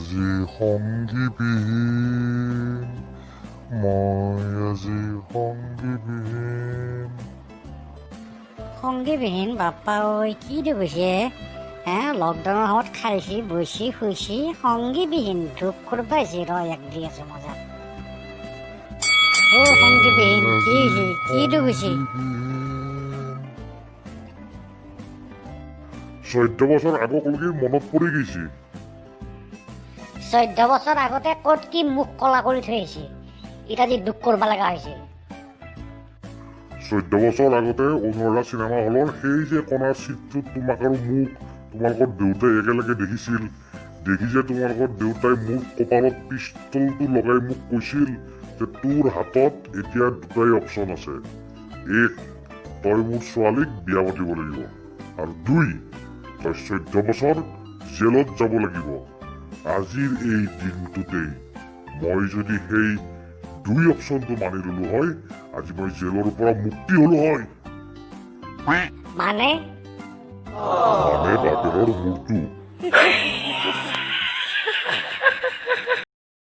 আজি সংগীবিহীন, মই আজি সংগীবিহীন। সংগীবিহীন বাপ্পা ঐ কি কৈছে লকডাউনৰ সময়ত খাইছি বৈছি শুইছি সংগীবিহীন দুখ কৰিব পাইছে এক দি আছো মজা সংগীবিহীন কি কৈছে 14 বছৰ আগলৈকে মনত পৰি গৈছে। 14 বছৰ আগতে ক'ত কি মুখ কলা কৰি থৈ আহিছে এতিয়া যি দুখ কৰিব লগা হৈছে। 14 বছৰ আগতে অনুৰাধা চিনেমা হলৰ সেই যে কণাৰ চিটটোত তোমাক আৰু মোক তোমালোকৰ দেউতাই একেলগে দেখিছিল। দেখি যে তোমালোকৰ দেউতাই মোৰ কপালত পিষ্টলটো লগাই মোক কৈছিল যে তোৰ হাতত এতিয়া দুটাই অপশ্যন আছে, এক তই মোৰ ছোৱালীক বিয়া পাতিব লাগিব আৰু দুই তই 14 বছৰ জেলত যাব লাগিব। আজিৰ এই দিনটোতেই মই যদি সেই দুই অপশ্যনটো মানি ললো হয়, আজি মই জেলৰ পৰা মুক্তি হলো হয়। মানে বাপেৰৰ মূৰটো